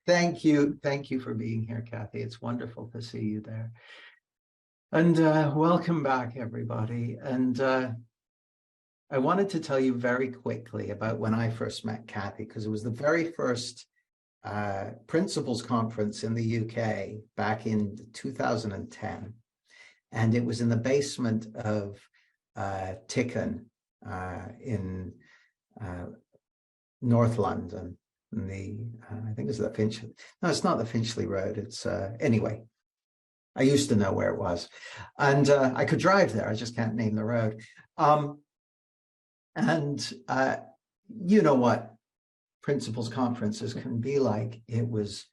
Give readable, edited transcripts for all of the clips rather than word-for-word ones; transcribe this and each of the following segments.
Thank you. Thank you for being here, Cathy. It's wonderful to see you there. And welcome back, everybody. And I wanted to tell you very quickly about when I first met Cathy, because it was the very first principals conference in the UK back in 2010. And it was in the basement of Ticken in North London. I think it's the Finchley. No, it's not the Finchley Road. It's anyway. I used to know where it was, and I could drive there. I just can't name the road. And you know what principals conferences can be like. It was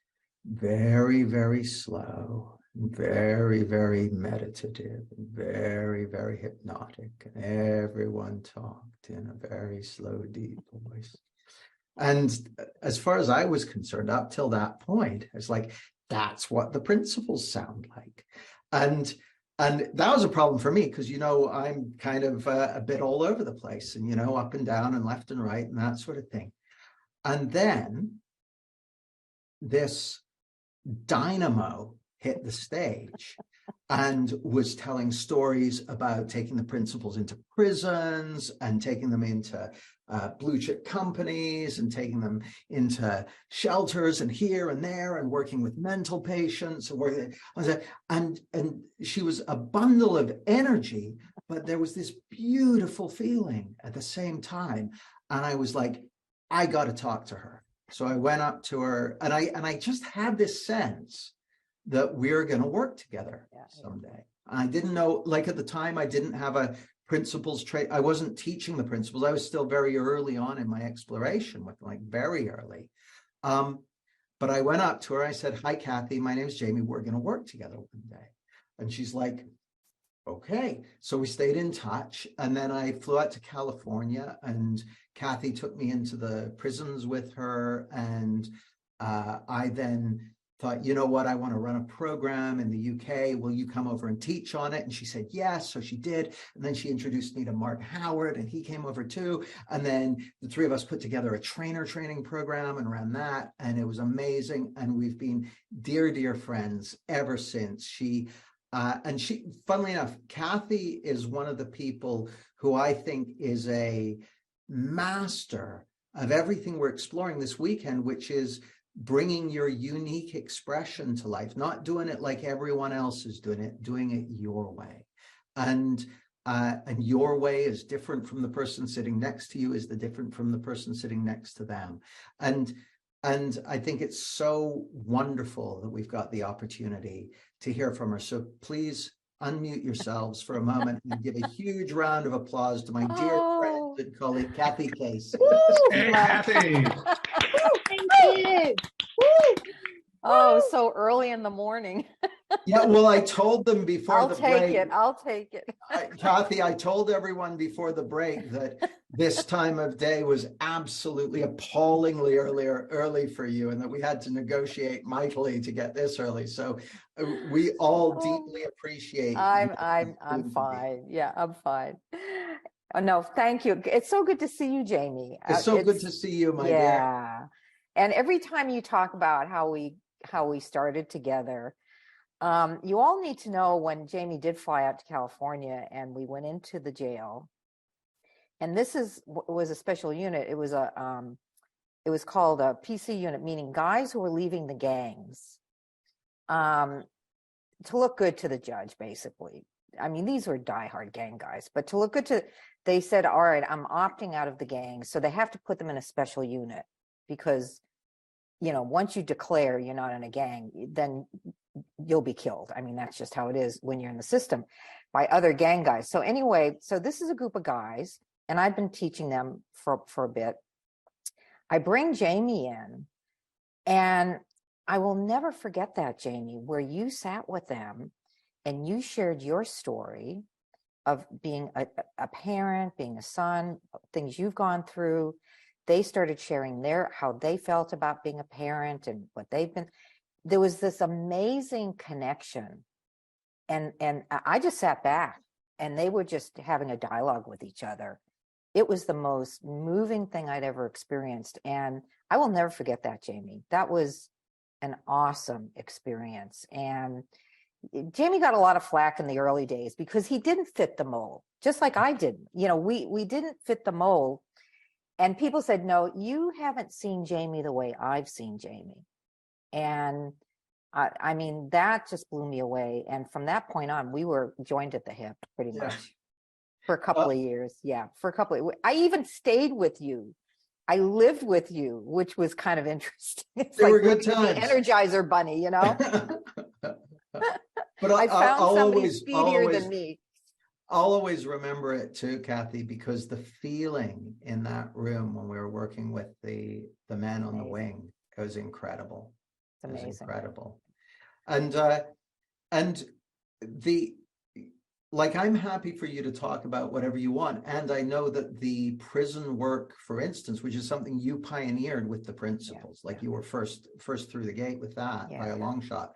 very, very slow, very, very meditative, very, very hypnotic, and everyone talked in a very slow, deep voice. And as far as I was concerned, up till that point, it's like, that's what the principals sound like. And that was a problem for me because, I'm kind of a bit all over the place and, up and down and left and right and that sort of thing. And then this dynamo hit the stage and was telling stories about taking the principals into prisons and taking them into blue chip companies and taking them into shelters and here and there and working with mental patients and she was a bundle of energy, but there was this beautiful feeling at the same time. And I was like, I got to talk to her. So I went up to her and I just had this sense that we're going to work together someday. I didn't know, like at the time, I didn't have a principles trade. I wasn't teaching the principles. I was still very early on in my exploration with very early. But I went up to her. I said, hi, Cathy, my name is Jamie. We're going to work together one day. And she's like, okay. So we stayed in touch. And then I flew out to California and Cathy took me into the prisons with her. And I then thought, you know what, I want to run a program in the UK. Will you come over and teach on it? And she said, yes. So she did. And then she introduced me to Mark Howard and he came over too. And then the three of us put together a trainer training program and ran that. And it was amazing. And we've been dear, dear friends ever since. And she, funnily enough, Cathy is one of the people who I think is a master of everything we're exploring this weekend, which is bringing your unique expression to life, not doing it like everyone else is doing it your way. And your way is different from the person sitting next to you, is different from the person sitting next to them. And I think it's so wonderful that we've got the opportunity to hear from her. So please unmute yourselves for a moment and give a huge round of applause to my dear friend and colleague, Cathy Casey. Hey, Cathy. Thank you. Oh, so early in the morning. Yeah, well, I told them before the break. I'll take it. Cathy, I told everyone before the break that this time of day was absolutely appallingly early for you, and that we had to negotiate mightily to get this early. So we all deeply appreciate. I'm fine. Yeah, I'm fine. Oh, no, thank you. It's so good to see you, Jamie. It's so good to see you, my dear. Yeah, and every time you talk about how we started together. You all need to know when Jamie did fly out to California and we went into the jail, and this was a special unit. It was called a PC unit, meaning guys who were leaving the gangs to look good to the judge, basically. I mean, these were diehard gang guys, but to look good they said, all right, I'm opting out of the gang. So they have to put them in a special unit because, once you declare you're not in a gang, then you'll be killed. I mean, that's just how it is when you're in the system by other gang guys. So anyway, so this is a group of guys, and I've been teaching them for a bit. I bring Jamie in, and I will never forget that, Jamie, where you sat with them and you shared your story of being a parent, being a son, things you've gone through. They started sharing how they felt about being a parent and what they've been. There was this amazing connection. And I just sat back and they were just having a dialogue with each other. It was the most moving thing I'd ever experienced. And I will never forget that, Jamie. That was an awesome experience. And Jamie got a lot of flack in the early days because he didn't fit the mold, just like I didn't. You know, we didn't fit the mold. And people said, no, you haven't seen Jamie the way I've seen Jamie. And I mean, that just blew me away. And from that point on, we were joined at the hip pretty much for a couple of years. Yeah, for a couple of, I even stayed with you. I lived with you, which was kind of interesting. It's They like were good times. the Energizer Bunny, you know? But I found I'll somebody always, speedier than me. I'll always remember it too, Cathy, because the feeling in that room when we were working with the men on the wing, it was incredible. It's amazing. It was incredible. And the, like, I'm happy for you to talk about whatever you want. And I know that the prison work, for instance, which is something you pioneered with the principles, like you were first through the gate with that by a long shot.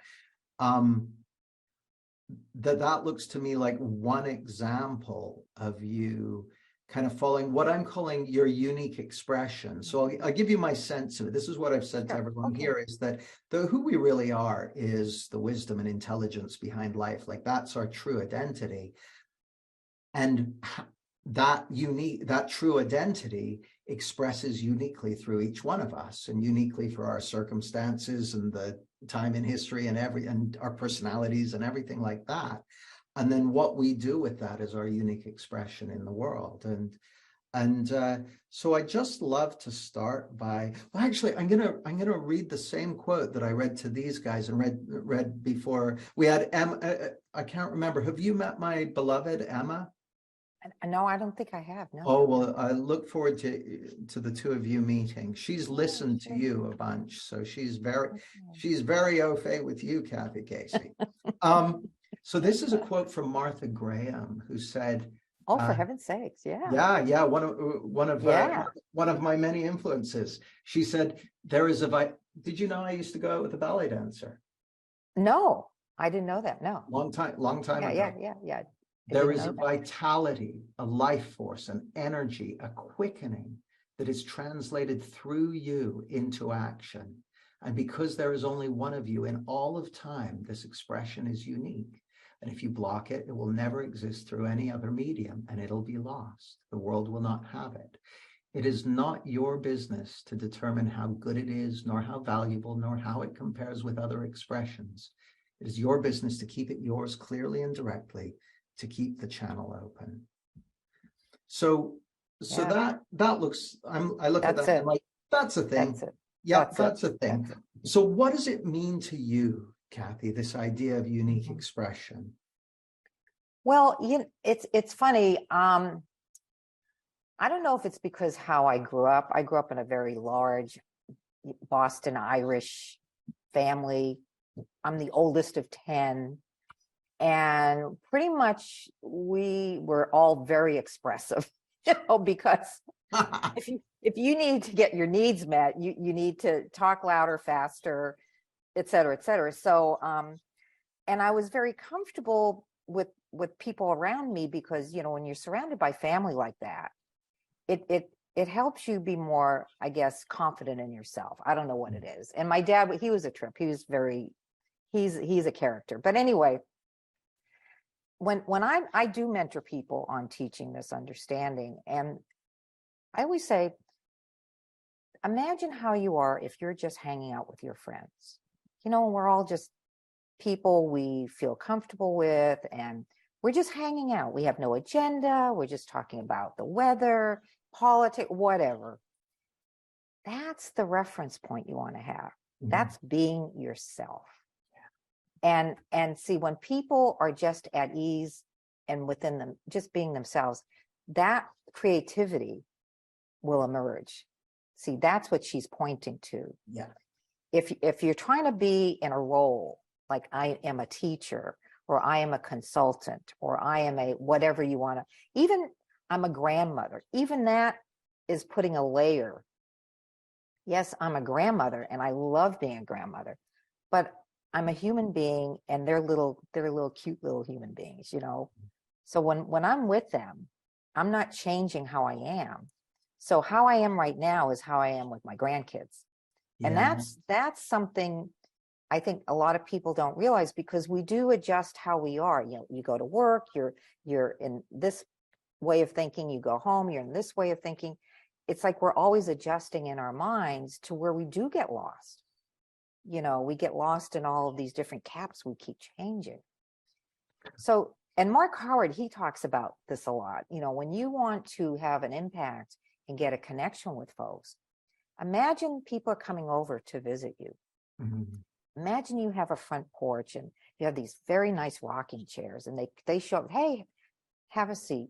That looks to me like one example of you kind of following what I'm calling your unique expression. So I'll give you my sense of it. This is what I've said to everyone here, is that who we really are is the wisdom and intelligence behind life. Like, that's our true identity. And that true identity expresses uniquely through each one of us, and uniquely for our circumstances and the time in history and our personalities and everything like that. And then what we do with that is our unique expression in the world. And so I just love to start by, well, actually, I'm gonna read the same quote that I read to these guys and read before. We had Emma. I can't remember. Have you met my beloved Emma? No, I don't think I have. No. Oh, well, I look forward to the two of you meeting. She's listened to you a bunch, so she's very au fait with you, Cathy Casey. So this is a quote from Martha Graham, who said, "Oh, for heaven's sakes, yeah, yeah, one of my many influences." She said, "There is a Did you know I used to go out with a ballet dancer?" No, I didn't know that. No, long time ago. Yeah. There is a vitality, a life force, an energy, a quickening that is translated through you into action. And because there is only one of you in all of time, this expression is unique. And if you block it, it will never exist through any other medium, and it'll be lost. The world will not have it. It is not your business to determine how good it is, nor how valuable, nor how it compares with other expressions. It is your business to keep it yours clearly and directly, to keep the channel open. So that looks, I look at that and I'm like, that's a thing. That's it. Yeah, that's a thing. So what does it mean to you, Cathy, this idea of unique expression? Well, it's funny. I don't know if it's because how I grew up. I grew up in a very large Boston Irish family. I'm the oldest of 10. And pretty much we were all very expressive, because if you need to get your needs met, you need to talk louder, faster, et cetera, et cetera. So, and I was very comfortable with people around me, because, when you're surrounded by family like that, it helps you be more, I guess, confident in yourself. I don't know what it is. And my dad, he was a trip. He was he's a character. But anyway, when I do mentor people on teaching this understanding, and I always say, imagine how you are if you're just hanging out with your friends. We're all just people we feel comfortable with, and we're just hanging out. We have no agenda. We're just talking about the weather, politics, whatever. That's the reference point you want to have. That's being yourself. And see, when people are just at ease and within them, just being themselves, that creativity will emerge. See, that's what she's pointing to. Yeah. If you're trying to be in a role, like I am a teacher, or I am a consultant, or I am a whatever you want to, even I'm a grandmother, even that is putting a layer. Yes, I'm a grandmother and I love being a grandmother, but I'm a human being, and they're cute little human beings, So when I'm with them, I'm not changing how I am. So how I am right now is how I am with my grandkids. Yeah. And that's something I think a lot of people don't realize, because we do adjust how we are. You know, you go to work, you're in this way of thinking, you go home, you're in this way of thinking. It's like we're always adjusting in our minds to where we do get lost. You know, we get lost in all of these different caps we keep changing. So, and Mark Howard, he talks about this a lot. You know, when you want to have an impact and get a connection with folks, imagine people are coming over to visit you. Imagine you have a front porch and you have these very nice rocking chairs, and they show up, hey, have a seat.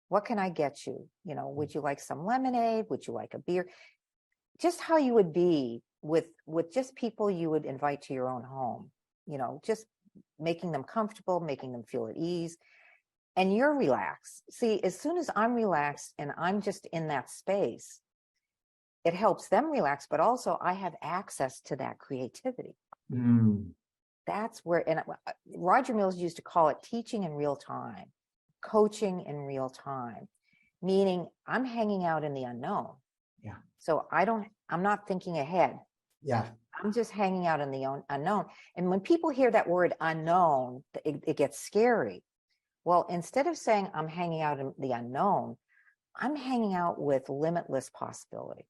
What can I get you? You know, would you like some lemonade? Would you like a beer? Just how you would be with just people you would invite to your own home, you know, just making them comfortable, making them feel at ease. And you're relaxed. See, as soon as I'm relaxed and I'm just in that space, it helps them relax, but also I have access to that creativity. That's where, and Roger Mills used to call it teaching in real time, coaching in real time, meaning I'm hanging out in the unknown. Yeah. So I'm not thinking ahead. Yeah. I'm just hanging out in the unknown. And when people hear that word unknown, it gets scary. Well, instead of saying I'm hanging out in the unknown, I'm hanging out with limitless possibility.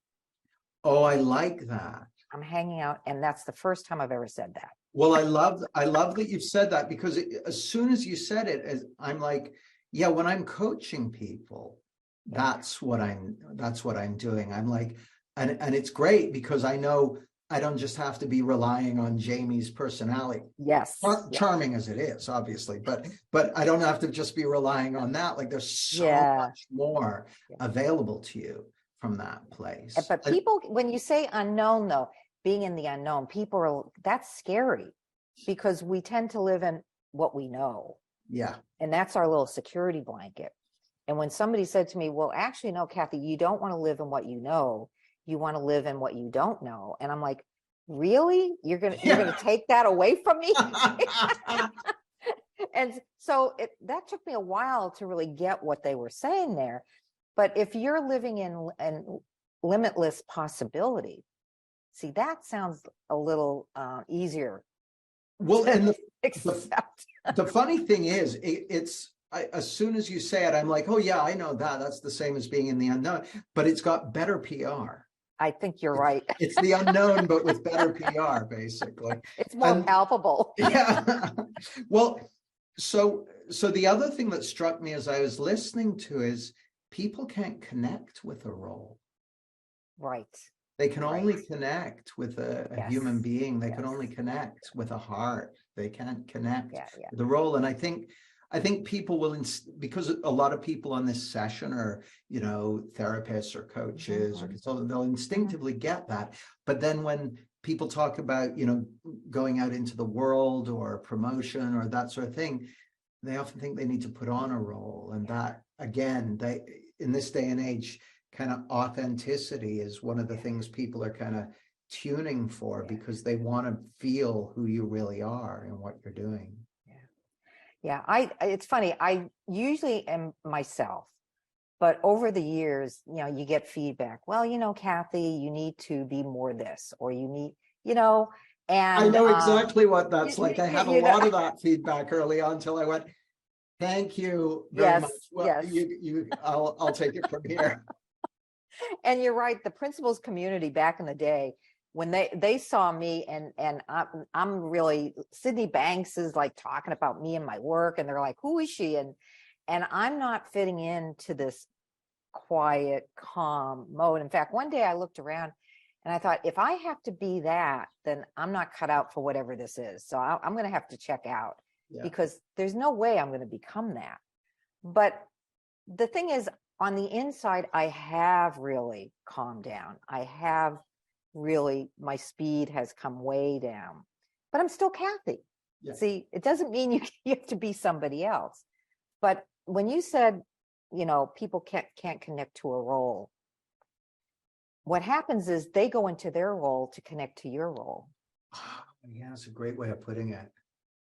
Oh, I like that. I'm hanging out, and that's the first time I've ever said that. Well, I love that you've said that, because as soon as you said it, I'm like, yeah, when I'm coaching people, that's what I'm doing. I'm like, and it's great because I know I don't just have to be relying on Jamie's personality. Yes. Charming as it is, obviously, but I don't have to just be relying on that. Like, there's so much more available to you from that place. But people, when you say unknown, though, being in the unknown, people are, that's scary, because we tend to live in what we know. Yeah. And that's our little security blanket. And when somebody said to me, well, actually, no, Cathy, you don't want to live in what you know. You want to live in what you don't know. And I'm like, really? You're going to take that away from me? And so that took me a while to really get what they were saying there. But if you're living in limitless possibility, see, that sounds a little easier. Well, and accept. The funny thing is, as soon as you say it, I'm like, oh yeah, I know that. That's the same as being in the unknown, but it's got better PR. I think you're right. It's the unknown, but with better PR, basically. It's more palpable. Yeah. Well, so the other thing that struck me as I was listening to is people can't connect with a role. Right. They can only connect with a human being. They can only connect with a heart. They can't connect with the role. And I think people will, because a lot of people on this session are, you know, therapists or coaches or consultants, they'll instinctively get that. But then when people talk about, you know, going out into the world or promotion or that sort of thing, they often think they need to put on a role. And that, again, in this day and age, kind of authenticity is one of the things people are kind of tuning for, because they want to feel who you really are and what you're doing. Yeah, it's funny. I usually am myself, but over the years, you know, you get feedback. Well, you know, Cathy, you need to be more this, or you need, you know, and I know exactly what that's like. I had a lot of that feedback early on until I went, thank you very much. Well, I'll take it from here. And you're right. The principals community back in the day, when they saw me and I'm really, Sydney Banks is like talking about me and my work, and they're like, who is she? And I'm not fitting into this quiet, calm mode. In fact, one day I looked around and I thought, if I have to be that, then I'm not cut out for whatever this is. So I'm going to have to check out, because there's no way I'm going to become that. But the thing is, on the inside, I have really calmed down. I have really, my speed has come way down, but I'm still Cathy. See, it doesn't mean you have to be somebody else. But when you said, you know, people can't connect to a role, what happens is they go into their role to connect to your role. Yeah, that's a great way of putting it.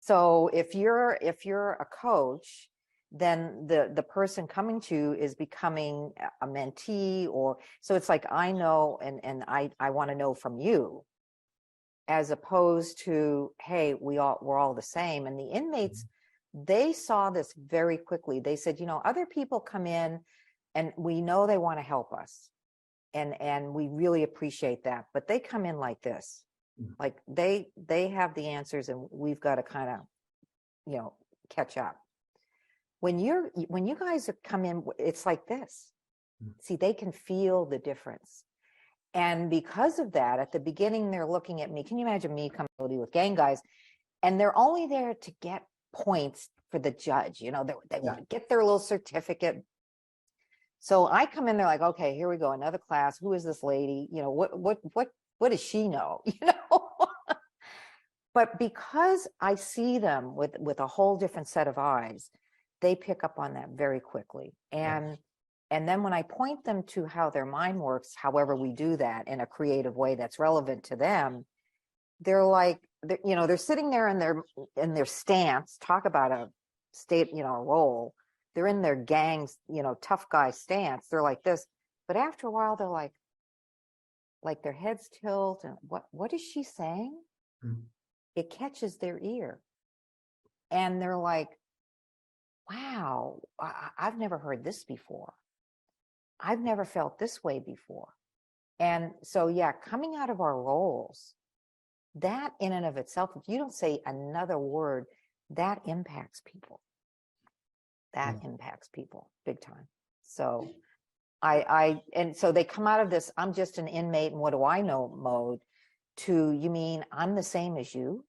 So if you're a coach, then the person coming to you is becoming a mentee, or so it's like, I know, and I want to know from you. as opposed to, hey, we're all the same. And the inmates, they saw this very quickly. They said, other people come in and we know they want to help us. And we really appreciate that. But they come in like this, like they have the answers and we've got to kind of, catch up. When you guys come in, it's like this. See, they can feel the difference. And because of that, at the beginning, they're looking at me. Can you imagine me coming with gang guys? And they're only there to get points for the judge. They want to get their little certificate. So I come in, they're like, okay, here we go, another class. Who is this lady? What does she know? But because I see them with a whole different set of eyes, they pick up on that very quickly. And then when I point them to how their mind works, however we do that in a creative way that's relevant to them, they're like, they're sitting there in their stance, talk about a state, role. They're in their gangs, tough guy stance. They're like this. But after a while, they're like their heads tilt. And what is she saying? Mm-hmm. It catches their ear. And they're like, wow, I've never heard this before. I've never felt this way before. And so, coming out of our roles, that in and of itself, if you don't say another word, that impacts people. That impacts people big time. So and so they come out of this, I'm just an inmate and what do I know mode, to, you mean I'm the same as you?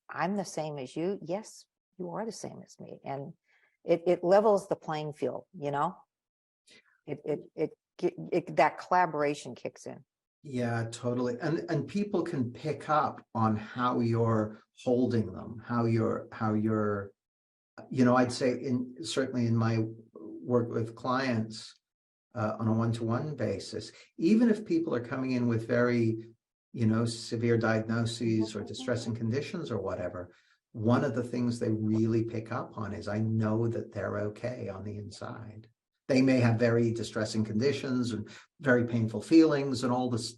I'm the same as you? Yes, you are the same as me. And it levels the playing field, that collaboration kicks in. Yeah, totally. And people can pick up on how you're holding them, how you're I'd say certainly in my work with clients on a one-to-one basis, even if people are coming in with very, severe diagnoses or distressing conditions or whatever, one of the things they really pick up on is, I know that they're okay on the inside. They may have very distressing conditions and very painful feelings and all this,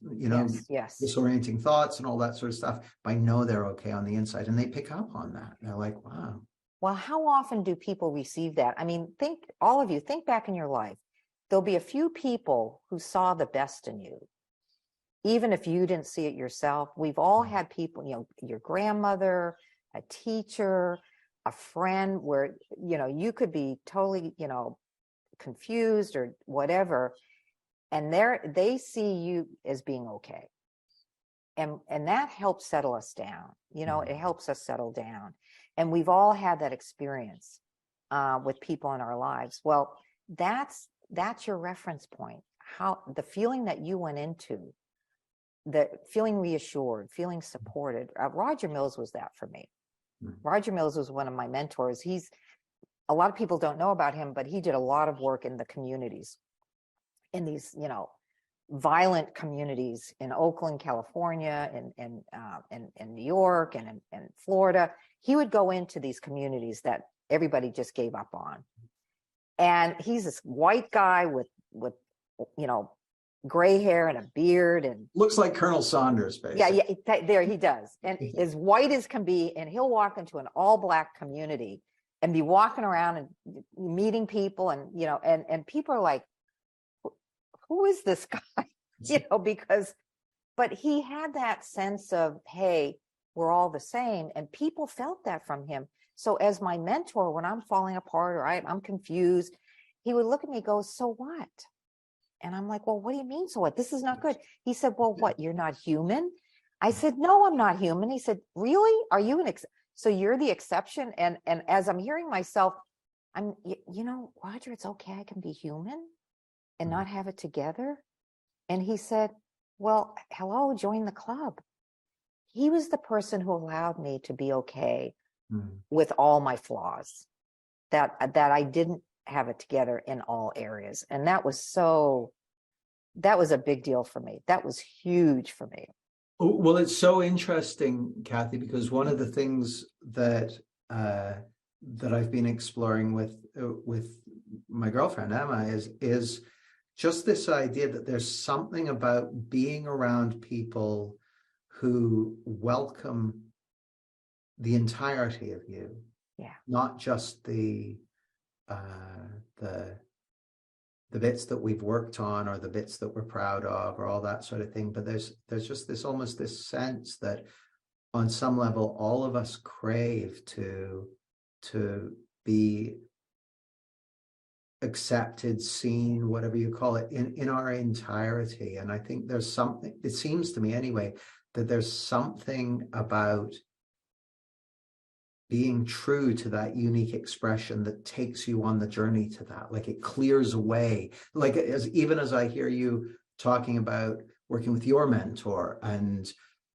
yes. disorienting thoughts and all that sort of stuff, but I know they're okay on the inside, and they pick up on that. They're like, wow. Well, how often do people receive that? I mean, all of you, think back in your life. There'll be a few people who saw the best in you. Even if you didn't see it yourself, we've all had people, your grandmother, a teacher, a friend, where, you could be totally, confused or whatever. And they see you as being okay. And that helps settle us down. It helps us settle down. And we've all had that experience with people in our lives. Well, that's your reference point. How the feeling that you went into, the feeling reassured, feeling supported. Roger Mills was that for me. Roger Mills was one of my mentors. A lot of people don't know about him, but he did a lot of work in the communities, in these, violent communities in Oakland, California, and New York, and in Florida. He would go into these communities that everybody just gave up on. And he's this white guy with gray hair and a beard, and looks like Colonel Saunders, basically. Yeah, there he does. And as white as can be, and he'll walk into an all-black community and be walking around and meeting people, and and people are like, who is this guy? But he had that sense of, hey, we're all the same, and people felt that from him. So as my mentor, when I'm falling apart or I'm confused, he would look at me and go, so what? And I'm like, well, what do you mean, so what? This is not good. He said, well, what, you're not human? I said, no, I'm not human. He said, really? Are you so you're the exception? And as I'm hearing myself, Roger, it's okay. I can be human and not have it together. And he said, well, hello, join the club. He was the person who allowed me to be okay with all my flaws, that I didn't have it together in all areas. And that was a big deal for me. That was huge for me. Well, it's so interesting, Cathy, because one of the things that I've been exploring with my girlfriend Emma is just this idea that there's something about being around people who welcome the entirety of you, not just the bits that we've worked on or the bits that we're proud of or all that sort of thing. But there's just this almost this sense that on some level, all of us crave to be accepted, seen, whatever you call it, in our entirety. And I think there's something, it seems to me anyway, that there's something about being true to that unique expression that takes you on the journey to that. Like it clears away, like even as I hear you talking about working with your mentor and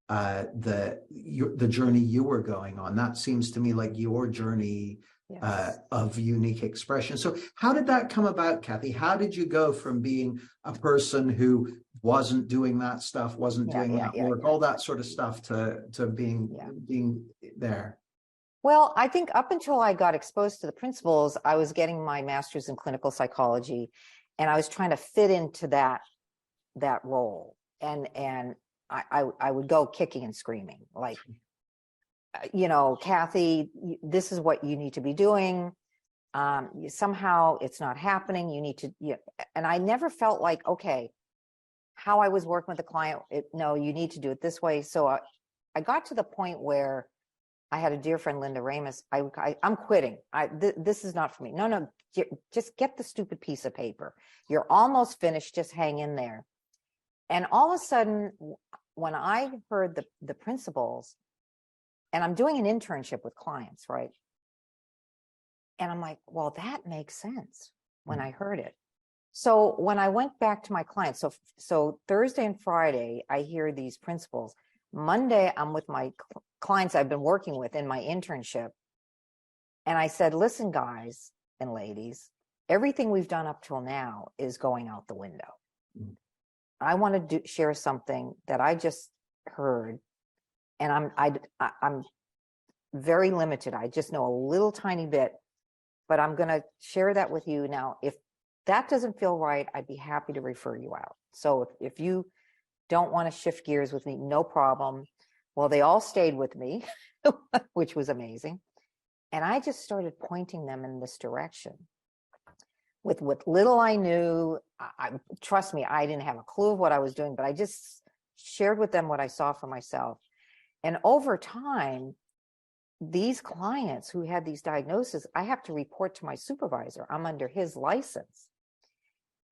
the journey you were going on, that seems to me like your journey of unique expression. So how did that come about, Cathy? How did you go from being a person who wasn't doing that stuff, wasn't doing that work, all that sort of stuff, to being there? Well, I think up until I got exposed to the principles, I was getting my master's in clinical psychology, and I was trying to fit into that role. And I would go kicking and screaming, like, Cathy, this is what you need to be doing. Somehow it's not happening. You need to, and I never felt like, okay, how I was working with the client, no, you need to do it this way. So I got to the point where I had a dear friend, Linda Ramus. I'm quitting. This is not for me. No, just get the stupid piece of paper. You're almost finished. Just hang in there. And all of a sudden, when I heard the principles, and I'm doing an internship with clients, right? And I'm like, well, that makes sense when I heard it. So when I went back to my clients, so Thursday and Friday, I hear these principles. Monday, I'm with my clients I've been working with in my internship. And I said, listen, guys and ladies, everything we've done up till now is going out the window. I want to share something that I just heard. And I'm very limited. I just know a little tiny bit, but I'm going to share that with you. Now, if that doesn't feel right, I'd be happy to refer you out. So if you don't want to shift gears with me, no problem. Well, they all stayed with me, which was amazing. And I just started pointing them in this direction. With what little I knew, trust me, I didn't have a clue of what I was doing, but I just shared with them what I saw for myself. And over time, these clients who had these diagnoses, I have to report to my supervisor. I'm under his license.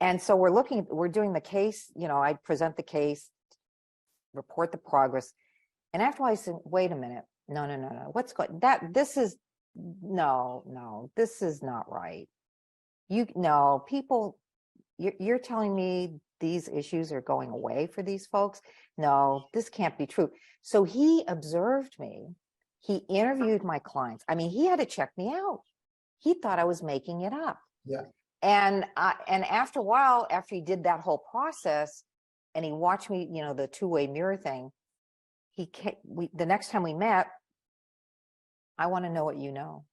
And so we're doing the case, I present the case, report the progress. And after I said, wait a minute, no, what's going, this is not right. You're telling me these issues are going away for these folks? No, this can't be true. So he observed me. He interviewed my clients. I mean, he had to check me out. He thought I was making it up. Yeah. And after a while, after he did that whole process, and he watched me, the two-way mirror thing, the next time we met, I want to know what you know.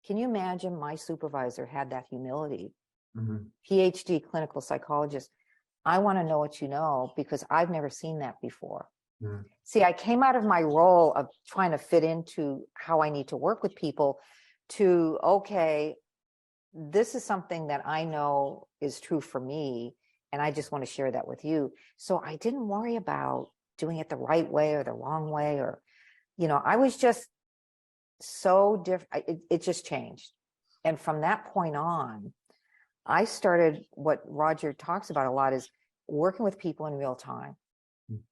Can you imagine my supervisor had that humility? PhD clinical psychologist. I want to know what you know because I've never seen that before. See, I came out of my role of trying to fit into how I need to work with people to, okay, this is something that I know is true for me, and I just want to share that with you. So I didn't worry about doing it the right way or the wrong way, or, I was just so different. It just changed. And from that point on, I started what Roger talks about a lot is working with people in real time,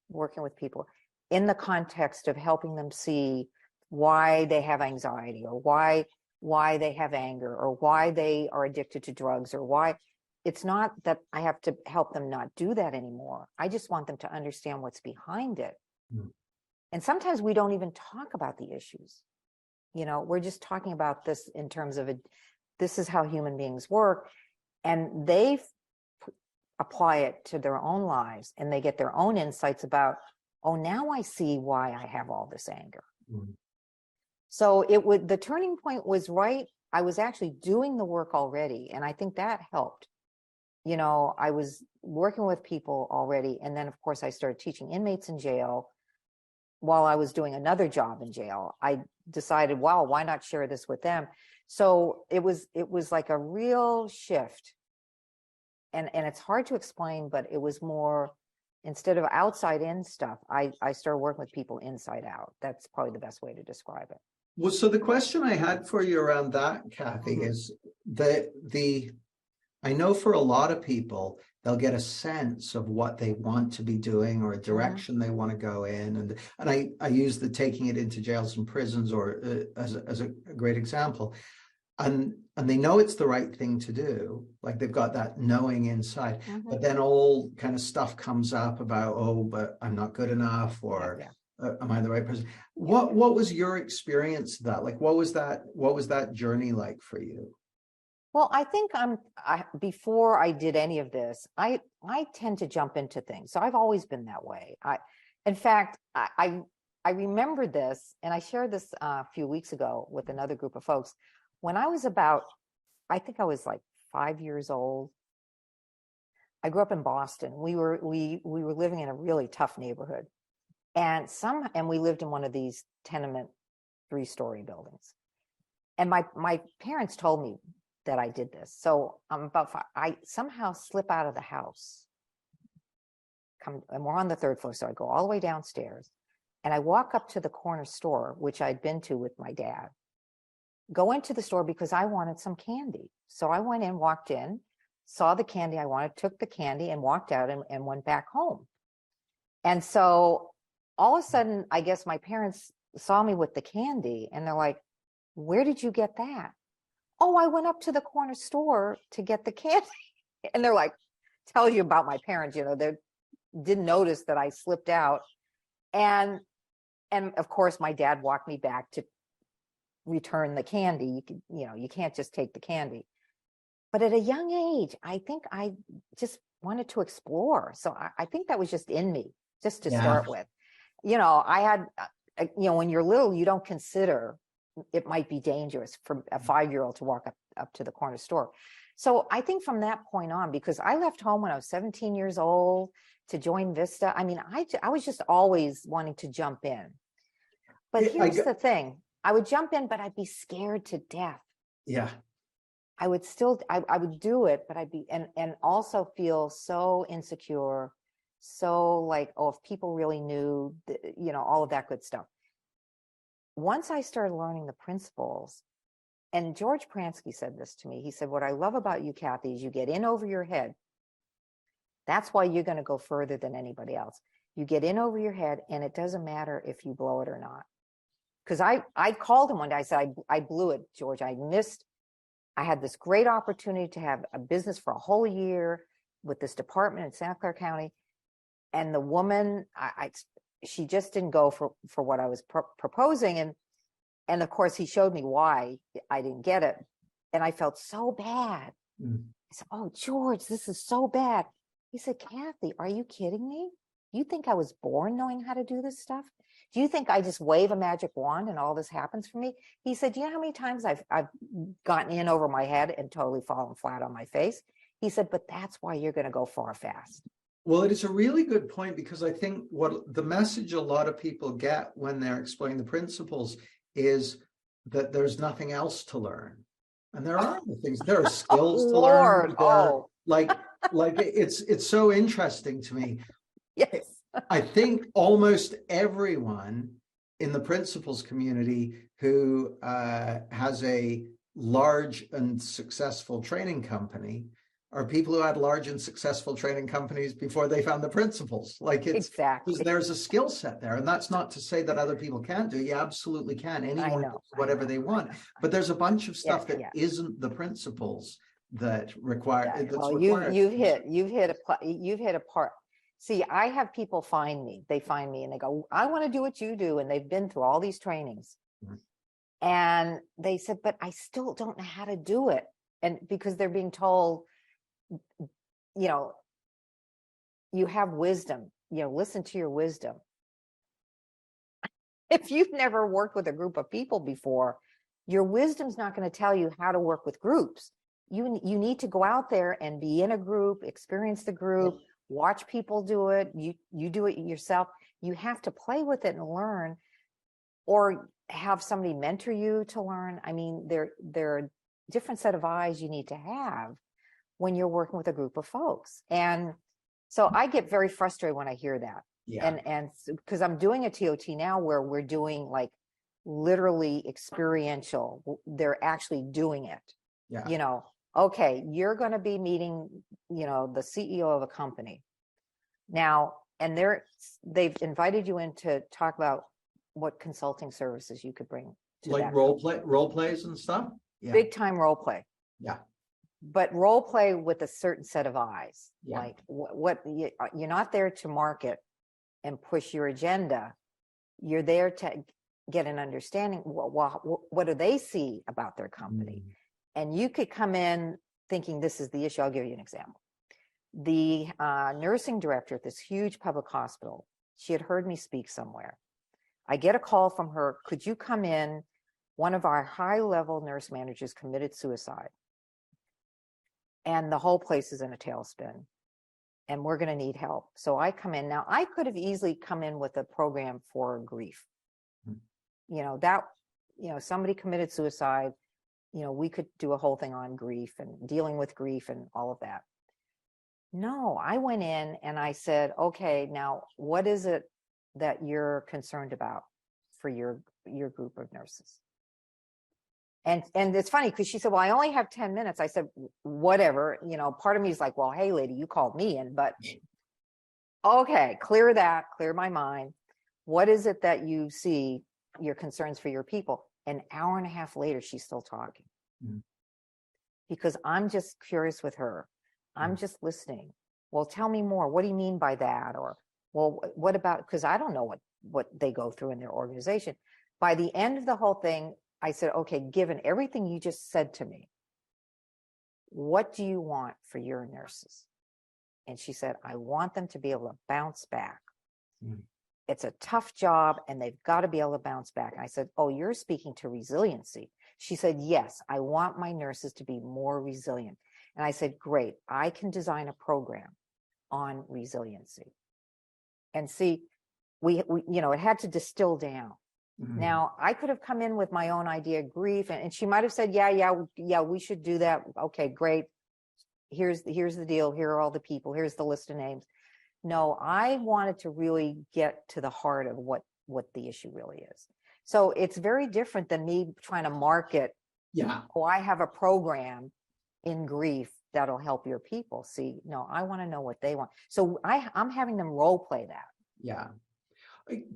working with people in the context of helping them see why they have anxiety or why they have anger or why they are addicted to drugs or why. It's not that I have to help them not do that anymore. I just want them to understand what's behind it. And sometimes we don't even talk about the issues. We're just talking about this in terms of this is how human beings work. And they apply it to their own lives and they get their own insights about, oh, now I see why I have all this anger. So the turning point was right. I was actually doing the work already. And I think that helped. I was working with people already. And then, of course, I started teaching inmates in jail while I was doing another job in jail, I decided, wow, why not share this with them? So it was like a real shift. And it's hard to explain, but it was more, instead of outside in stuff, I started working with people inside out. That's probably the best way to describe it. Well, so the question I had for you around that, Cathy, is I know for a lot of people, they'll get a sense of what they want to be doing or a direction they want to go in. And I use the taking it into jails and prisons or as a great example. And they know it's the right thing to do, like they've got that knowing inside, but then all kind of stuff comes up about, oh, but I'm not good enough, or am I the right person? What was your experience of that? Like, what was that journey like for you? Well, I think before I did any of this, I tend to jump into things. So I've always been that way. In fact, I remember this, and I shared this a few weeks ago with another group of folks. When I was I think I was like 5 years old. I grew up in Boston. We were living in a really tough neighborhood, and we lived in one of these tenement 3-story buildings. And my parents told me that I did this. So I'm about 5. I somehow slip out of the house. And we're on the 3rd floor, so I go all the way downstairs, and I walk up to the corner store, which I'd been to with my dad. Go into the store because I wanted some candy. So I went in, walked in, saw the candy I wanted, took the candy, and walked out and went back home. And so all of a sudden, I guess my parents saw me with the candy, and they're like, "Where did you get that?" "Oh, I went up to the corner store to get the candy." And they're like, tells you about my parents, they didn't notice that I slipped out. And of course, my dad walked me back to return the candy. You can't just take the candy. But at a young age, I think I just wanted to explore. So I think that was just in me, just to start with. I had, when you're little, you don't consider it might be dangerous for a 5-year-old to walk up to the corner store. So I think from that point on, because I left home when I was 17 years old to join Vista, I mean, I was just always wanting to jump in. But here's the thing. I would jump in, but I'd be scared to death. Yeah. I would do it, but I'd be, and also feel so insecure, so like, oh, if people really knew, all of that good stuff. Once I started learning the principles, and George Pransky said this to me, he said, "What I love about you, Cathy, is you get in over your head. That's why you're going to go further than anybody else. You get in over your head, and it doesn't matter if you blow it or not." Because I called him one day. I said, I blew it, George. I had this great opportunity to have a business for a whole year with this department in Santa Clara County. And the woman, she just didn't go for what I was proposing. And of course, he showed me why I didn't get it. And I felt so bad. I said, "Oh, George, this is so bad." He said, "Cathy, are you kidding me? You think I was born knowing how to do this stuff? Do you think I just wave a magic wand and all this happens for me?" He said, "Do you know how many times I've gotten in over my head and totally fallen flat on my face?" He said, "But that's why you're going to go far fast." Well, it is a really good point, because I think what the message a lot of people get when they're explaining the principles is that there's nothing else to learn. And there are other things. There are skills to learn. Like it's so interesting to me. Yes. I think almost everyone in the principals community who has a large and successful training company are people who had large and successful training companies before they found the principles. Like it's exactly, because there's a skill set there. And that's not to say that other people can't do it. You absolutely can. Anyone does whatever they want. But there's a bunch of stuff that isn't the principles that require. Well, you've hit a part. See, I have people find me. They find me and they go, "I want to do what you do," and they've been through all these trainings. And they said, "But I still don't know how to do it." And because they're being told, you have wisdom, listen to your wisdom. If you've never worked with a group of people before, your wisdom's not going to tell you how to work with groups. You need to go out there and be in a group, experience the group, watch people do it. You do it yourself. you have to play with it and learn, or have somebody mentor you to learn. I mean, there are a different set of eyes you need to have when you're working with a group of folks. And so I get very frustrated when I hear that. Yeah. And because I'm doing a TOT now where we're doing like literally experiential, they're actually doing it. Yeah. You know, okay, you're going to be meeting, you know, the CEO of a company now, and they've invited you in to talk about what consulting services you could bring to Like that role plays and stuff. Yeah. big time role play. Yeah. But role play with a certain set of eyes. Yeah. Like you're not there to market and push your agenda. You're there to get an understanding. What do they see about their company? And you could come in thinking this is the issue. I'll give you an example. The nursing director at this huge public hospital, she had heard me speak somewhere. I get a call from her. Could you come in? One of our high-level nurse managers committed suicide. And the whole place is in a tailspin. And we're going to need help. So I come in. Now, I could have easily come in with a program for grief. You know, somebody committed suicide. You know, we could do a whole thing on grief and dealing with grief and all of that. No, I went in and I said, okay, now what is it that you're concerned about for your group of nurses? And it's funny because she said, well, I only have 10 minutes. I said, whatever, you know, part of me is like, well, hey, lady, you called me in, but okay, clear my mind. What is it that you see your concerns for your people? An hour and a half later, she's still talking because I'm just curious with her. I'm just listening. Well, tell me more. What do you mean by that? Or, well, what about, because I don't know what they go through in their organization. By the end of the whole thing, I said, okay, given everything you just said to me, what do you want for your nurses? And she said, I want them to be able to bounce back. It's a tough job and they've got to be able to bounce back. And I said, oh, you're speaking to resiliency. She said, yes, I want my nurses to be more resilient. And I said, great, I can design a program on resiliency. And see, we you know, it had to distill down. Now, I could have come in with my own idea of grief, and she might have said, yeah, we should do that. Okay, great. Here's the deal. Here are all the people. Here's the list of names. No, I wanted to really get to the heart of what the issue really is. So it's very different than me trying to market. Yeah. Oh, I have a program in grief that'll help your people. See, no, I want to know what they want. So I'm having them role play that. Yeah.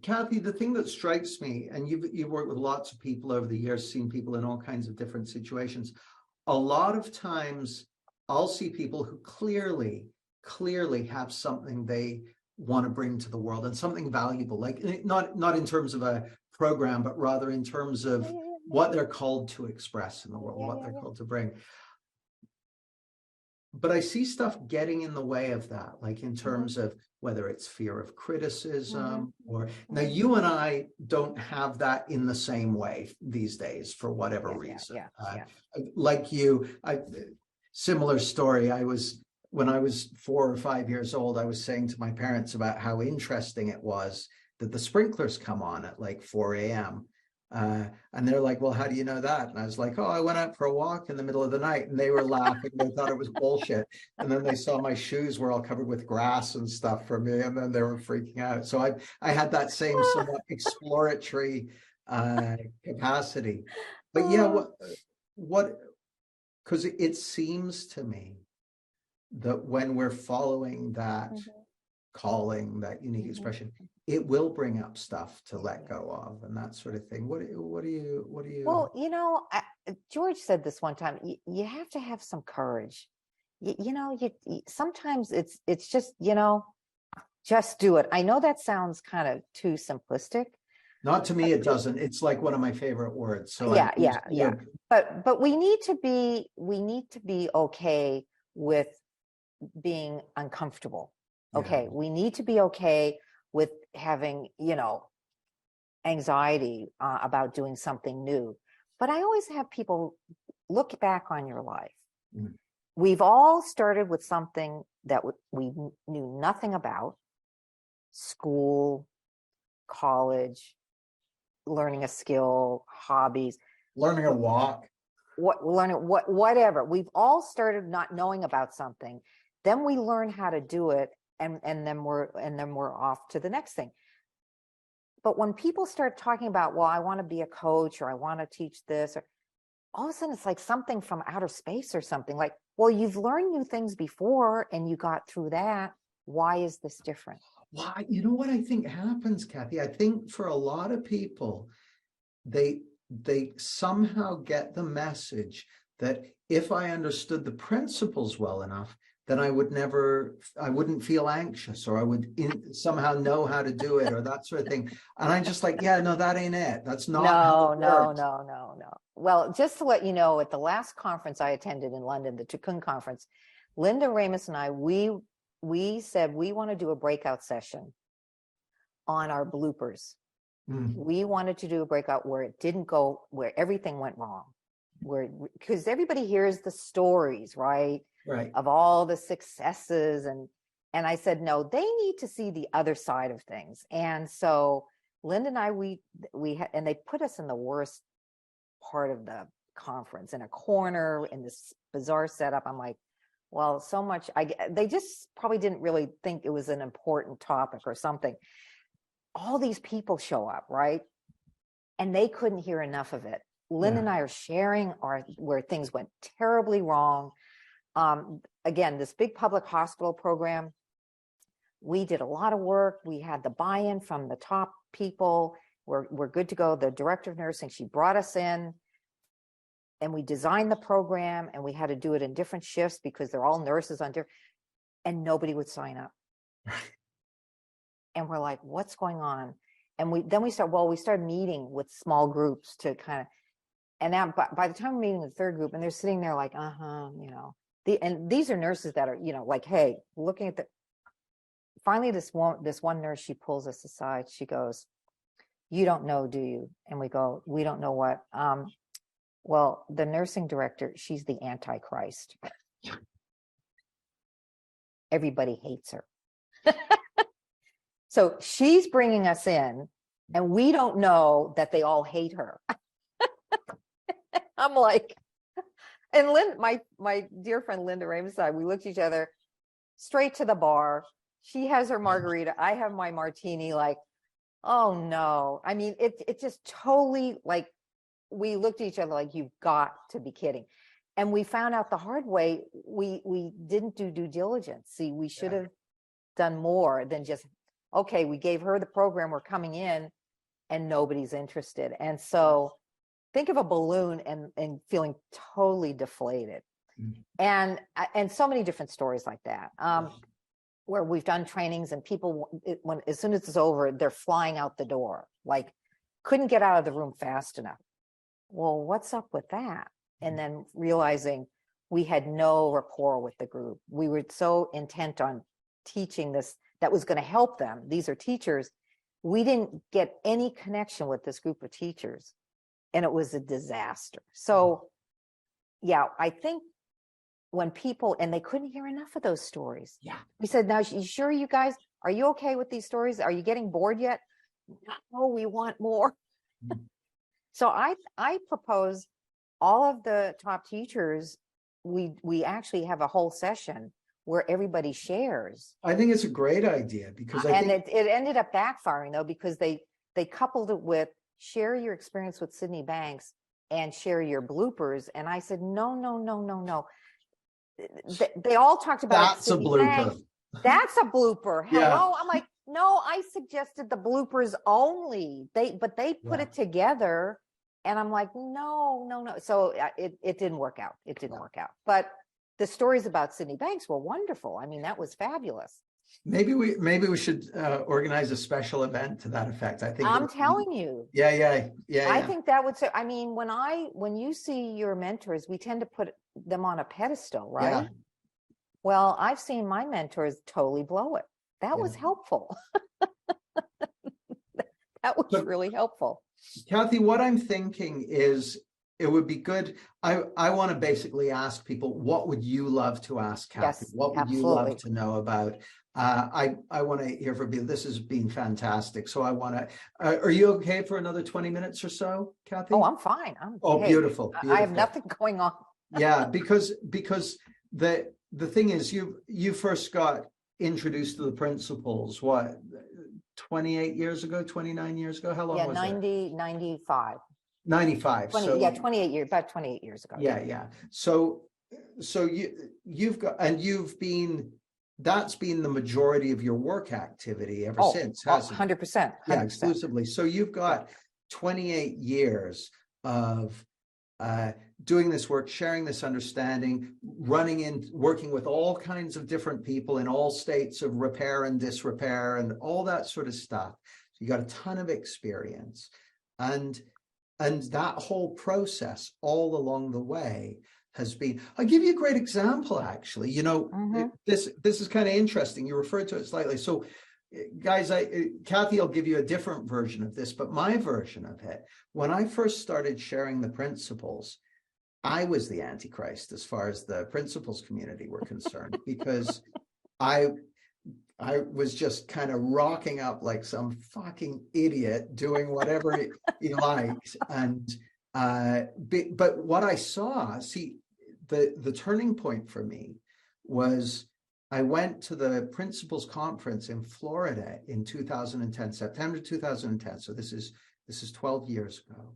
Cathy, the thing that strikes me, and you've worked with lots of people over the years, seen people in all kinds of different situations. A lot of times I'll see people who clearly have something they want to bring to the world and something valuable, like not in terms of a program, but rather in terms of what they're called to express in the world, what they're called to bring. But I see stuff getting in the way of that, like in terms of whether it's fear of criticism or now you and I don't have that in the same way these days for whatever reason. Like you, similar story. When I was 4 or 5 years old, I was saying to my parents about how interesting it was that the sprinklers come on at like 4 a.m. And they're like, well, how do you know that? And I was like, oh, I went out for a walk in the middle of the night, and they were laughing. They thought it was bullshit. And then they saw my shoes were all covered with grass and stuff for me. And then they were freaking out. So I had that same somewhat exploratory capacity. But yeah, because it seems to me that when we're following that calling, that unique expression, it will bring up stuff to let go of and that sort of thing. What do you? Well, you know, George said this one time. You have to have some courage. You know, sometimes it's just, you know, just do it. I know that sounds kind of too simplistic. Not to me, it doesn't. It's like one of my favorite words. So yeah. But we need to be okay with being uncomfortable. Okay, we need to be okay with having, you know, anxiety about doing something new. But I always have people look back on your life. We've all started with something that we knew nothing about: school, college, learning a skill, hobbies, Learning a walk. whatever. We've all started not knowing about something. Then we learn how to do it, and then we're off to the next thing. But when people start talking about, well, I want to be a coach, or I want to teach this, or all of a sudden it's like something from outer space or something. Like, well, you've learned new things before and you got through that. Why is this different? Well, you know what I think happens, Cathy? I think for a lot of people, they somehow get the message that if I understood the principles well enough, then I wouldn't feel anxious, or I would somehow know how to do it, or that sort of thing. And I'm just like, yeah, no, that ain't it. That's not how it works. No. Well, just to let you know, at the last conference I attended in London, the Cocoon Conference, Linda Ramus and I, we said we want to do a breakout session on our bloopers. We wanted to do a breakout where it didn't go, where everything went wrong, because everybody hears the stories, right? Right. Of all the successes, and I said, no, they need to see the other side of things. And so Linda and I, and they put us in the worst part of the conference, in a corner in this bizarre setup. I'm like, well, so much, they just probably didn't really think it was an important topic or something. All these people show up, right? And they couldn't hear enough of it. Lynn and I are sharing where things went terribly wrong. Again, this big public hospital program, we did a lot of work. We had the buy-in from the top people. We're good to go. The director of nursing, she brought us in, and we designed the program, and we had to do it in different shifts because they're all nurses on different, and nobody would sign up. And we're like, what's going on? And we started meeting with small groups to kind of, and now by the time we're meeting the third group, and they're sitting there like, and these are nurses that are, like, hey, looking at finally this one nurse, she pulls us aside. She goes, you don't know, do you? And we go, we don't know what? Well, the nursing director, she's the Antichrist. Everybody hates her. So she's bringing us in, and we don't know that they all hate her. I'm like, and my dear friend Linda Ramus and I, we looked at each other, straight to the bar. She has her margarita. I have my martini. Like, oh no. I mean, it just totally, like, we looked at each other like, you've got to be kidding. And we found out the hard way, we didn't do due diligence. See, we should have done more than just, okay, we gave her the program, we're coming in, and nobody's interested. And so think of a balloon and feeling totally deflated. And so many different stories like that, where we've done trainings and people, as soon as it's over, they're flying out the door, like couldn't get out of the room fast enough. Well, what's up with that? And then realizing we had no rapport with the group. We were so intent on teaching this that was going to help them. These are teachers. We didn't get any connection with this group of teachers, and it was a disaster. So yeah, I think when people, and they couldn't hear enough of those stories. Yeah. We said, now, you sure, you guys, are you okay with these stories? Are you getting bored yet? No, we want more. So I propose all of the top teachers, we actually have a whole session where everybody shares. I think it's a great idea, because it ended up backfiring, though, because they coupled it with share your experience with Sydney Banks and share your bloopers. And I said, no. They all talked about that's a blooper. Banks. That's a blooper. Hello. Yeah. I'm like, no, I suggested the bloopers only. They put it together, and I'm like, no. So it didn't work out. It didn't work out. But the stories about Sydney Banks were wonderful. I mean, that was fabulous. Maybe we should organize a special event to that effect. I think I'm telling you. Yeah. I think that would say, I mean, when you see your mentors, we tend to put them on a pedestal, right? Yeah. Well, I've seen my mentors totally blow it. That was helpful. That was really helpful. Cathy, what I'm thinking is, it would be good. I want to basically ask people, what would you love to ask Cathy? Yes, what would you love to know about? I want to hear from you. This has been fantastic. So I want to, are you okay for another 20 minutes or so, Cathy? Oh, I'm fine. Oh, hey, beautiful, I have beautiful. nothing going on. Yeah, because the thing is, you first got introduced to the principles, what, 28 years ago, 29 years ago? How long Yeah, was 95. 95. 20, So yeah, 28 years, about 28 years ago. yeah. So you've got, and that's been the majority of your work activity ever since, hasn't it? 100%. Yeah, exclusively. So you've got 28 years of doing this work, sharing this understanding, working with all kinds of different people in all states of repair and disrepair and all that sort of stuff. So you got a ton of experience, and that whole process all along the way has been, I'll give you a great example, actually. This is kind of interesting. You referred to it slightly. So guys, Cathy, I'll give you a different version of this, but my version of it, when I first started sharing the principles, I was the Antichrist as far as the principles community were concerned, because I was just kind of rocking up like some fucking idiot doing whatever he liked. And but what I saw, the turning point for me was I went to the principals conference in Florida in 2010, September 2010. So this is 12 years ago.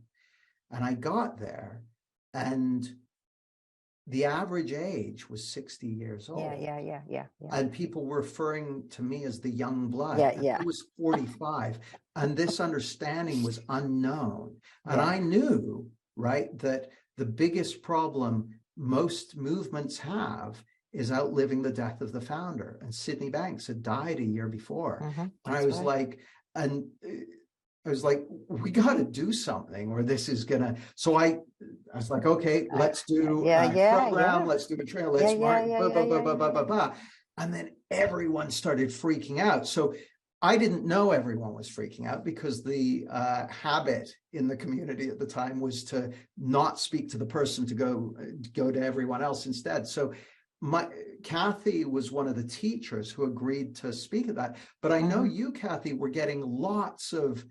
And I got there, and the average age was 60 years old. Yeah. And people were referring to me as the young blood. Yeah. I was 45, and this understanding was unknown. And I knew, right, that the biggest problem most movements have is outliving the death of the founder. And Sydney Banks had died a year before. And I was like, we got to do something, or this is gonna. So I was like, okay, let's do a program, let's do a trail, let's mark, blah, blah, blah. And then everyone started freaking out. So I didn't know everyone was freaking out, because the habit in the community at the time was to not speak to the person, to go to everyone else instead. So Cathy was one of the teachers who agreed to speak at that. But I know you, Cathy, were getting lots of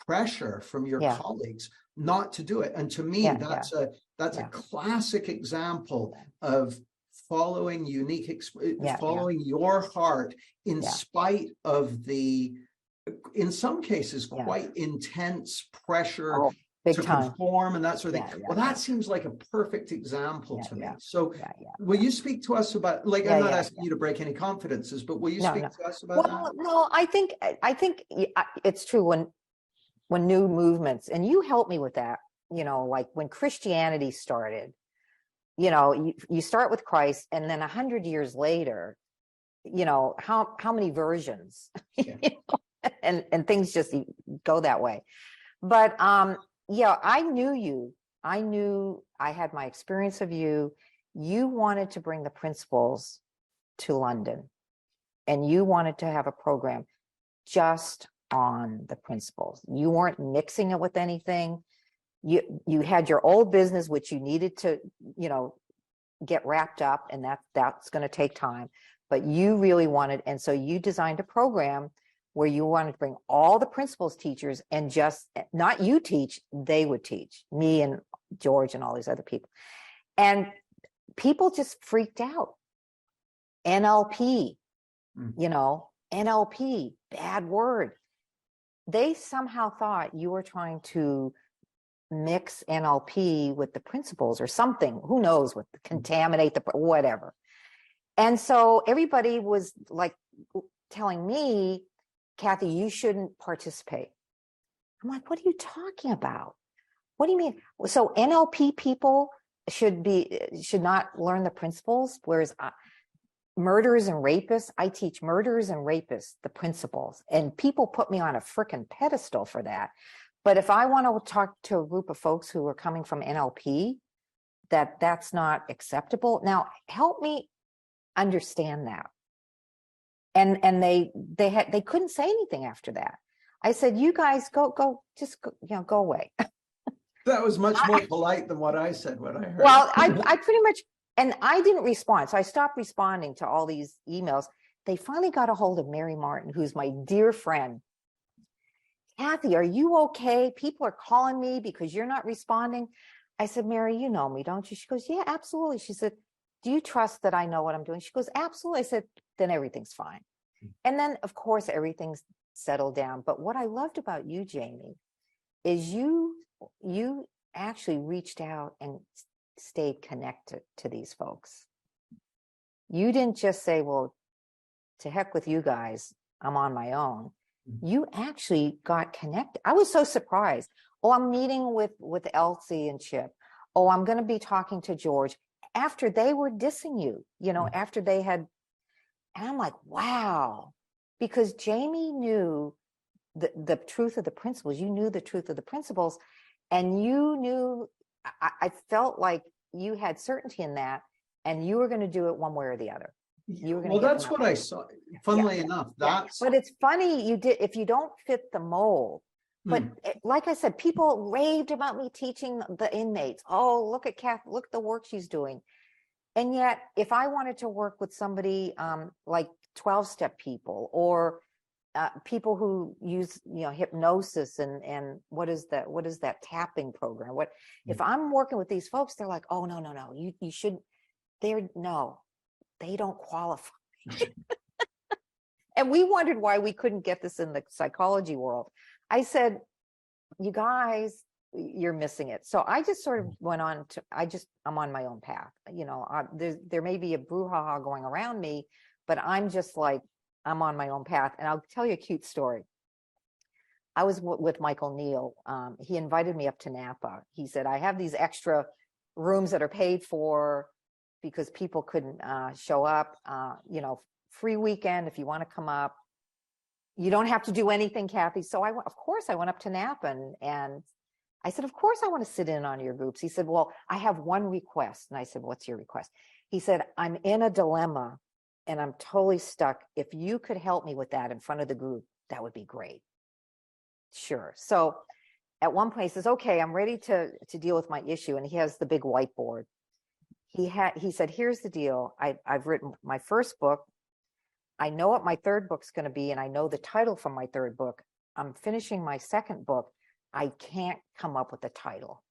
pressure from your colleagues not to do it. And to me, that's a classic example of following following your heart in spite of the, in some cases, quite intense pressure to conform and that sort of thing. Well, that seems like a perfect example to me. So will you speak to us about, like, I'm not asking you to break any confidences, but will you speak to us about that? No, I think it's true when new movements, and you helped me with that, like when Christianity started, you start with Christ, and then 100 years later, how many versions, and things just go that way. But I knew you. I knew I had my experience of you. You wanted to bring the principles to London, and you wanted to have a program just on the principles. You weren't mixing it with anything. You had your old business, which you needed to, get wrapped up, and that's going to take time. But you really wanted, and so you designed a program where you wanted to bring all the principals teachers, and just not you teach, they would teach, me and George and all these other people. And people just freaked out. NLP, NLP, bad word. They somehow thought you were trying to mix NLP with the principles or something, who knows, with contaminate the whatever. And so everybody was like telling me, Cathy, you shouldn't participate. I'm like, what are you talking about? What do you mean? So NLP people should not learn the principles, whereas murderers and rapists, I teach murderers and rapists the principles, and people put me on a freaking pedestal for that. But if I want to talk to a group of folks who are coming from NLP, that's not acceptable. Now, help me understand that. And they couldn't say anything after that. I said, you guys go away. That was much more polite than what I said when I heard. Well, I pretty much, and I didn't respond. So I stopped responding to all these emails. they finally got a hold of Mary Martin, who's my dear friend. Cathy, are you okay? People are calling me because you're not responding. I said, Mary, you know me, don't you? She goes, yeah, absolutely. She said, do you trust that I know what I'm doing? She goes, absolutely. I said, then everything's fine. And then, of course, everything's settled down. But what I loved about you, Jamie, is you actually reached out and stayed connected to these folks. You didn't just say, well, to heck with you guys, I'm on my own. You actually got connected. I was so surprised. Oh, I'm meeting with Elsie and Chip. Oh, I'm going to be talking to George after they were dissing you, after they had, and I'm like, wow, because Jamie knew the truth of the principles. You knew the truth of the principles, and you knew, I felt like you had certainty in that, and you were going to do it one way or the other. You were going to get that's what I saw. Funnily enough, that's but it's funny you did, if you don't fit the mold. But like I said, people raved about me teaching the inmates. Oh, look at Cathy, look at the work she's doing. And yet, if I wanted to work with somebody like 12-step people, or people who use hypnosis and what is that tapping program? If I'm working with these folks, they're like, oh, no, you should. They don't qualify. And we wondered why we couldn't get this in the psychology world. I said, you guys, you're missing it. So I just sort of went on to, I'm on my own path. There may be a brouhaha going around me, but I'm just like, I'm on my own path. And I'll tell you a cute story. I was with Michael Neal. He invited me up to Napa. He said, I have these extra rooms that are paid for because people couldn't show up, free weekend if you want to come up. You don't have to do anything, Cathy. So of course I went up to Napa, and I said, of course I want to sit in on your groups. He said, well, I have one request. And I said, what's your request? He said, I'm in a dilemma and I'm totally stuck. If you could help me with that in front of the group, that would be great. Sure. So at one point he says, okay, I'm ready to deal with my issue. And he has the big whiteboard. He said, here's the deal. I've written my first book. I know what my third book's going to be, and I know the title from my third book. I'm finishing my second book. I can't come up with a title.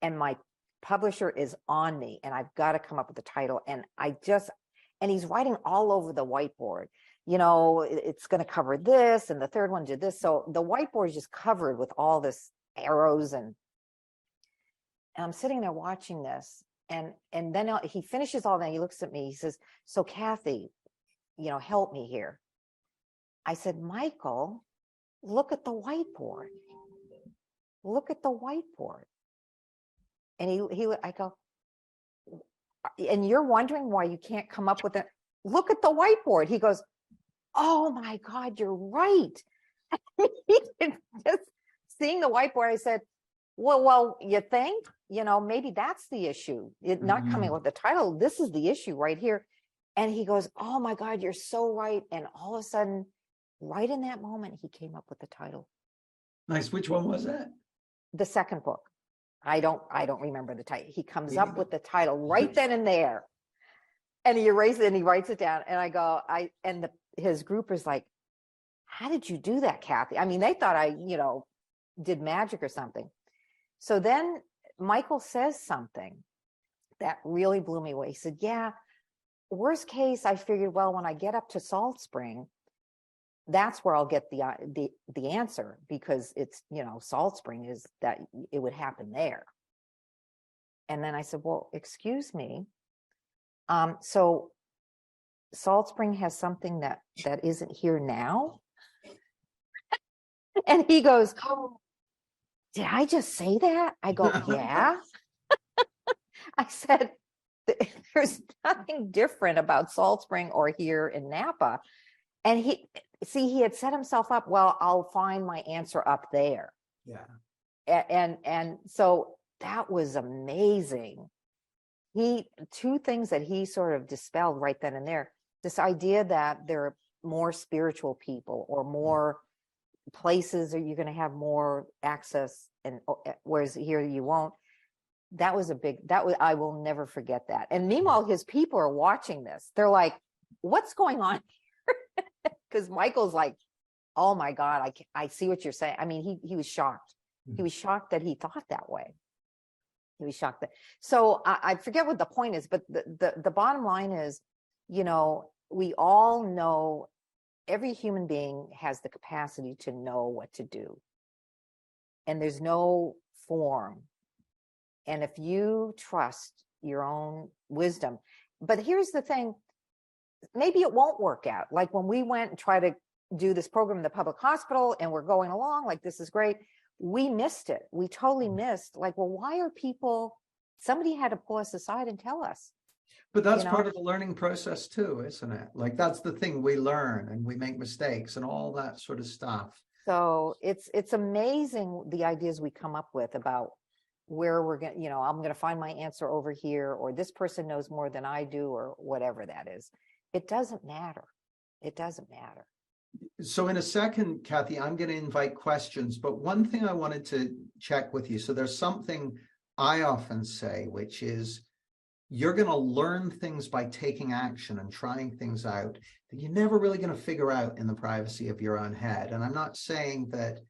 And my publisher is on me, and I've got to come up with a title. And he's writing all over the whiteboard. It's going to cover this, and the third one did this. So the whiteboard is just covered with all this arrows. And I'm sitting there watching this. And then he finishes all that. He looks at me. He says, so Cathy, help me here. I said, Michael, look at the whiteboard. Look at the whiteboard. And I go, and you're wondering why you can't come up with it. Look at the whiteboard. He goes, oh my God, you're right. Just seeing the whiteboard, I said, well, you think, maybe that's the issue. Not coming up with the title. This is the issue right here. And he goes, oh my God, you're so right. And all of a sudden, right in that moment, he came up with the title. Nice. Which one was that? The second book. I don't remember the title. He comes up with the title right then and there. And he erases it and he writes it down. And I go, his group is like, how did you do that, Cathy? I mean, they thought I, did magic or something. So then Michael says something that really blew me away. He said, yeah, worst case, I figured, well, when I get up to Salt Spring, that's where I'll get the answer, because it's, Salt Spring is that it would happen there. And then I said, well, excuse me. So Salt Spring has something that isn't here now. And he goes, oh, did I just say that? I go, yeah. I said, there's nothing different about Salt Spring or here in Napa. And he had set himself up, well, I'll find my answer up there. Yeah. And so that was amazing. Two things that he sort of dispelled right then and there, this idea that there are more spiritual people or more places, or you're going to have more access, and whereas here you won't. I will never forget that. And meanwhile, his people are watching this. They're like, what's going on here? Because Michael's like, oh my God, I see what you're saying. I mean, he was shocked. He was shocked that he thought that way. He was shocked that. So I forget what the point is, but the bottom line is, you know, we all know, every human being has the capacity to know what to do. And there's no form. And if you trust your own wisdom, but here's the thing, maybe it won't work out. Like when we went and tried to do this program in the public hospital and we're going along like, this is great. We missed it. We totally missed, like, well, why are people, somebody had to pull us aside and tell us. But that's part of the learning process too, isn't it? Like, that's the thing, we learn and we make mistakes and all that sort of stuff. So it's amazing the ideas we come up with about where we're going, you know, I'm going to find my answer over here, or this person knows more than I do, or whatever that is. It doesn't matter. It doesn't matter. So in a second, Cathy, I'm going to invite questions, but one thing I wanted to check with you. So there's something I often say, which is, you're going to learn things by taking action and trying things out that you're never really going to figure out in the privacy of your own head. And I'm not saying that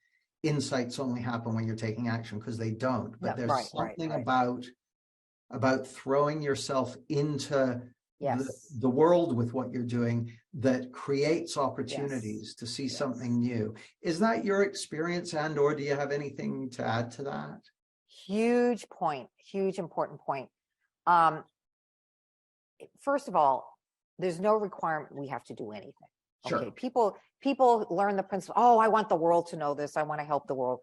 insights only happen when you're taking action, because they don't, but there's something about throwing yourself into the world with what you're doing that creates opportunities to see something new. Is that your experience, and or do you have anything to add to that? Huge point, huge important point. First of all, there's no requirement we have to do anything. Okay, people learn the principle, oh, I want the world to know this, I want to help the world.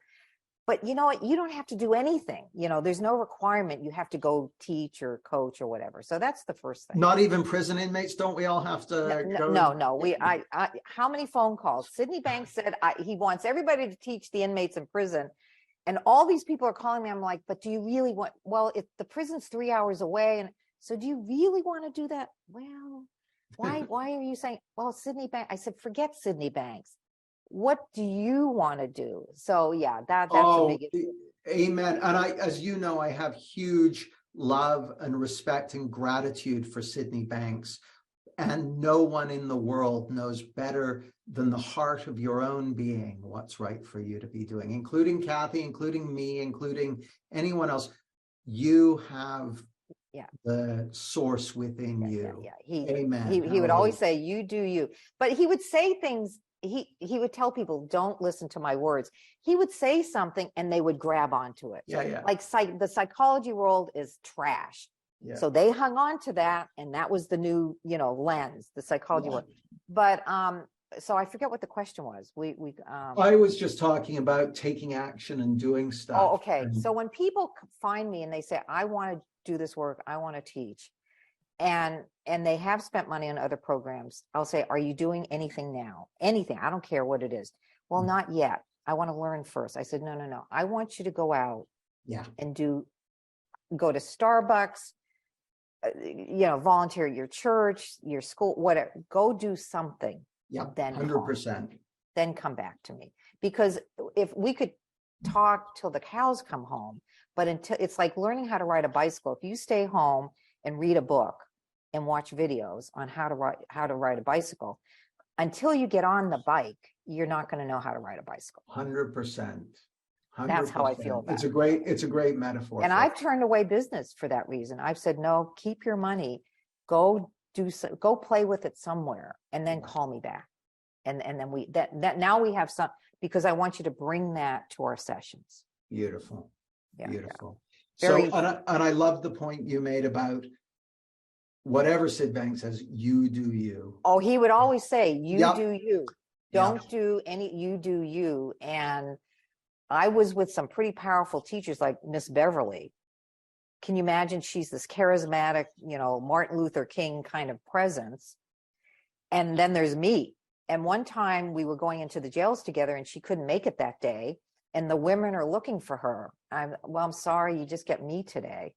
But you know what? You don't have to do anything. You know, there's no requirement you have to go teach or coach or whatever. So that's the first thing. Not even prison inmates? Don't we all have to go? No. How many phone calls? Sydney Banks said he wants everybody to teach the inmates in prison. And all these people are calling me. I'm like, but do you really want, well, if the prison's 3 hours away, and so do you really want to do that? Well, why are you saying, well, Sydney Banks? I said, forget Sydney Banks. What do you want to do? So yeah, that's a big issue. Amen. And as you know, I have huge love and respect and gratitude for Sydney Banks. And no one in the world knows better than the heart of your own being what's right for you to be doing, including Cathy, including me, including anyone else. You have the source within you. Amen. He would always say, you do you. But he would say things, he would tell people, don't listen to my words. He would say something and they would grab onto it. Like the psychology world is trash. So they hung on to that, and that was the new, lens, the psychology world. But so I forget what the question was. I was just talking about taking action and doing stuff. Oh, okay. So when people find me and they say, I want to do this work, I want to teach, and they have spent money on other programs, I'll say, are you doing anything now? Anything. I don't care what it is. Well, not yet. I want to learn first. I said, no. I want you to go out and go to Starbucks, volunteer at your church, your school, whatever. Go do something. Then 100%. Then come back to me. Because if we could talk till the cows come home, but until it's like learning how to ride a bicycle. If you stay home and read a book and watch videos on how to ride a bicycle, until you get on the bike, you're not going to know how to ride a bicycle. 100%. That's how I feel about it. It's a great metaphor. And I've turned away business for that reason. I've said, no, keep your money, go play with it somewhere, and then call me back. And then now we have some, because I want you to bring that to our sessions. Beautiful. Beautiful. Yeah. And I love the point you made about whatever Sid Banks says, you do you. Oh, he would always say, you do you. Don't do any, you do you. And I was with some pretty powerful teachers like Miss Beverly. Can you imagine? She's this charismatic, Martin Luther King kind of presence. And then there's me. And one time we were going into the jails together and she couldn't make it that day. And the women are looking for her. I'm sorry, you just get me today.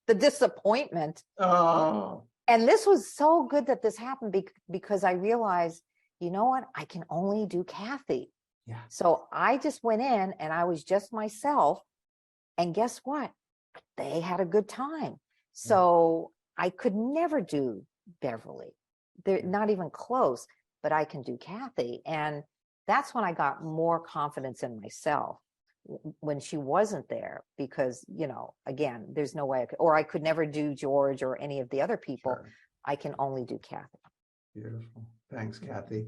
The disappointment. Oh. And this was so good that this happened because I realized, you know what? I can only do Cathy. Yeah. So I just went in and I was just myself. And guess what? They had a good time. So I could never do Beverly. They're not even close, but I can do Cathy. And that's when I got more confidence in myself when she wasn't there, because, again, there's no way I could never do George or any of the other people. Sure. I can only do Cathy. Beautiful. Thanks, Cathy.